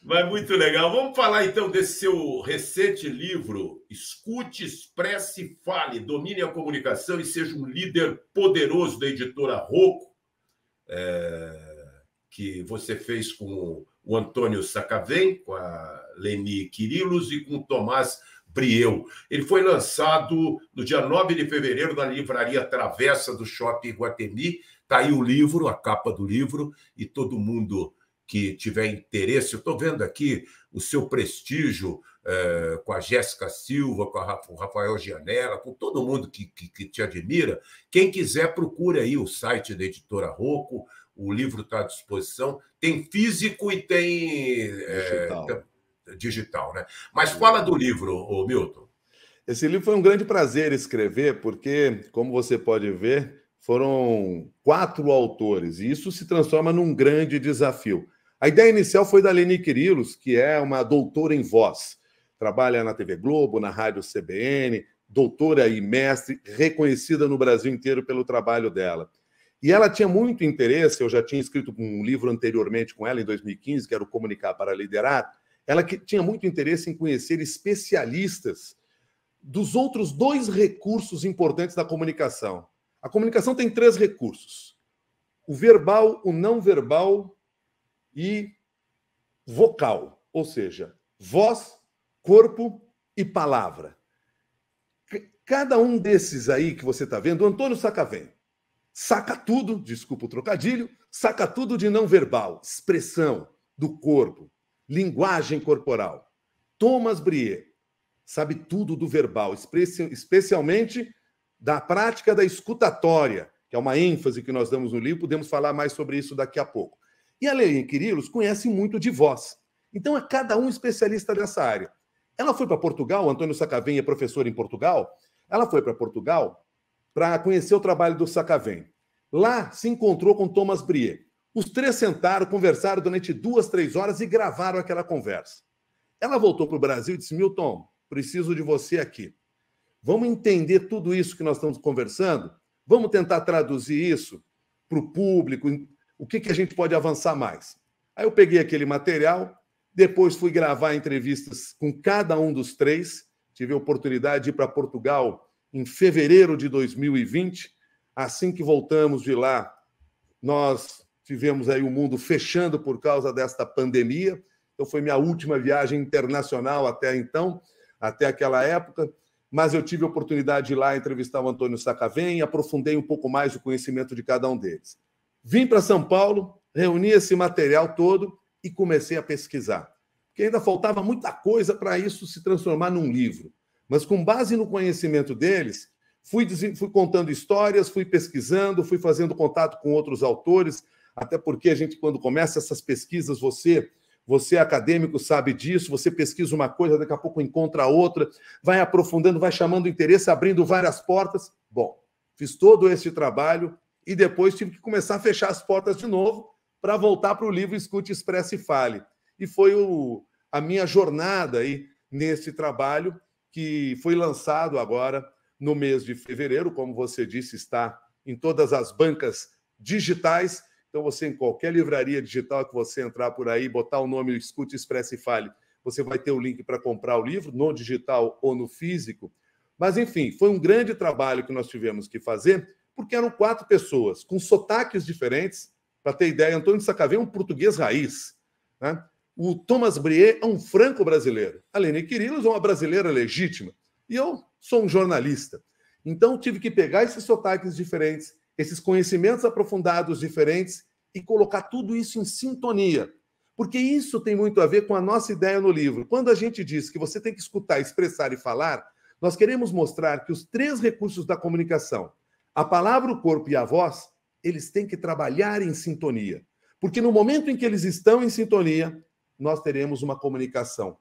Mas muito legal. Vamos falar então desse seu recente livro, Escute, Expresse, Fale, Domine a Comunicação e Seja um Líder Poderoso, da editora Rocco, que você fez com o Antônio Sacavém, com a Leni Quirilos e com o Tomás Briel. Ele foi lançado no dia 9 de fevereiro na livraria Travessa do Shopping Iguatemi. Está aí o livro, a capa do livro, e todo mundo que tiver interesse. Eu estou vendo aqui o seu prestígio com a Jéssica Silva, com o Rafael Gianella, com todo mundo que te admira. Quem quiser, procure aí o site da editora Rocco. O livro está à disposição. Tem físico e tem digital, né? Mas fala do livro, Milton. Esse livro foi um grande prazer escrever, porque, como você pode ver, foram 4 autores, e isso se transforma num grande desafio. A ideia inicial foi da Leni Quirilos, que é uma doutora em voz. Trabalha na TV Globo, na Rádio CBN, doutora e mestre, reconhecida no Brasil inteiro pelo trabalho dela. E ela tinha muito interesse, eu já tinha escrito um livro anteriormente com ela, em 2015, que era o Comunicar para Liderar. Ela tinha muito interesse em conhecer especialistas dos outros 2 recursos importantes da comunicação. A comunicação tem 3 recursos: o verbal, o não verbal e vocal, ou seja, voz, corpo e palavra. Cada um desses aí que você está vendo, o Antônio Sacavém, saca tudo, desculpa o trocadilho, saca tudo de não verbal, expressão do corpo, linguagem corporal. Thomas Brier sabe tudo do verbal, especialmente da prática da escutatória, que é uma ênfase que nós damos no livro, podemos falar mais sobre isso daqui a pouco. E a Leni Quirilos conhece muito de voz. Então, é cada um especialista dessa área. Ela foi para Portugal, o Antônio Sacavém é professor em Portugal, ela foi para Portugal para conhecer o trabalho do Sacavém. Lá se encontrou com Thomas Brier. Os 3 sentaram, conversaram durante 2, 3 horas e gravaram aquela conversa. Ela voltou para o Brasil e disse: Milton, preciso de você aqui. Vamos entender tudo isso que nós estamos conversando? Vamos tentar traduzir isso para o público? O que a gente pode avançar mais? Aí eu peguei aquele material, depois fui gravar entrevistas com cada um dos 3. Tive a oportunidade de ir para Portugal em fevereiro de 2020. Assim que voltamos de lá, nós tivemos aí o mundo fechando por causa desta pandemia. Então, foi minha última viagem internacional até então, até aquela época. Mas eu tive a oportunidade de ir lá entrevistar o Antônio Sacavém e aprofundei um pouco mais o conhecimento de cada um deles. Vim para São Paulo, reuni esse material todo e comecei a pesquisar. Porque ainda faltava muita coisa para isso se transformar num livro. Mas com base no conhecimento deles, fui contando histórias, fui pesquisando, fui fazendo contato com outros autores, até porque a gente, quando começa essas pesquisas, você acadêmico sabe disso, você pesquisa uma coisa, daqui a pouco encontra outra, vai aprofundando, vai chamando interesse, abrindo várias portas. Bom, fiz todo esse trabalho e depois tive que começar a fechar as portas de novo para voltar para o livro Escute, Expresse e Fale. E foi a minha jornada aí nesse trabalho, que foi lançado agora no mês de fevereiro, como você disse, está em todas as bancas digitais. Então, você, em qualquer livraria digital que você entrar por aí, botar o nome Escute, Expresse e Fale, você vai ter o link para comprar o livro, no digital ou no físico. Mas, enfim, foi um grande trabalho que nós tivemos que fazer, porque eram 4 pessoas com sotaques diferentes. Para ter ideia, Antônio Sacavém é um português raiz, né? O Thomas Brier é um franco-brasileiro. A Leni Quirilos é uma brasileira legítima. E eu sou um jornalista. Então, tive que pegar esses sotaques diferentes, esses conhecimentos aprofundados diferentes e colocar tudo isso em sintonia. Porque isso tem muito a ver com a nossa ideia no livro. Quando a gente diz que você tem que escutar, expressar e falar, nós queremos mostrar que os 3 recursos da comunicação, a palavra, o corpo e a voz, eles têm que trabalhar em sintonia. Porque no momento em que eles estão em sintonia, nós teremos uma comunicação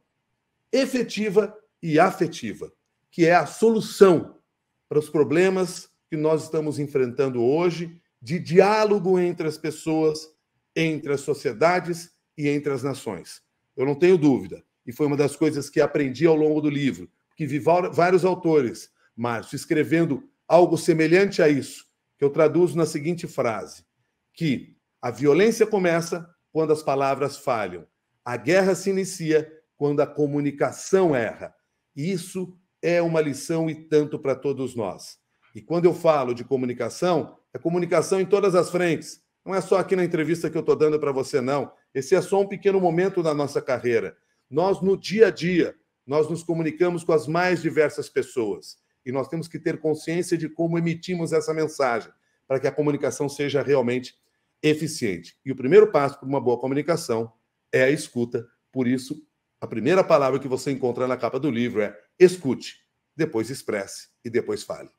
efetiva e afetiva, que é a solução para os problemas que nós estamos enfrentando hoje, de diálogo entre as pessoas, entre as sociedades e entre as nações. Eu não tenho dúvida, e foi uma das coisas que aprendi ao longo do livro, que vi vários autores, Márcio, escrevendo algo semelhante a isso, que eu traduzo na seguinte frase, que a violência começa quando as palavras falham, A guerra se inicia quando a comunicação erra. Isso é uma lição e tanto para todos nós. E quando eu falo de comunicação, é comunicação em todas as frentes. Não é só aqui na entrevista que eu estou dando para você, não. Esse é só um pequeno momento da nossa carreira. Nós, no dia a dia, nós nos comunicamos com as mais diversas pessoas. E nós temos que ter consciência de como emitimos essa mensagem, para que a comunicação seja realmente eficiente. E o primeiro passo para uma boa comunicação é a escuta. Por isso, a primeira palavra que você encontra na capa do livro é escute, depois expresse e depois fale.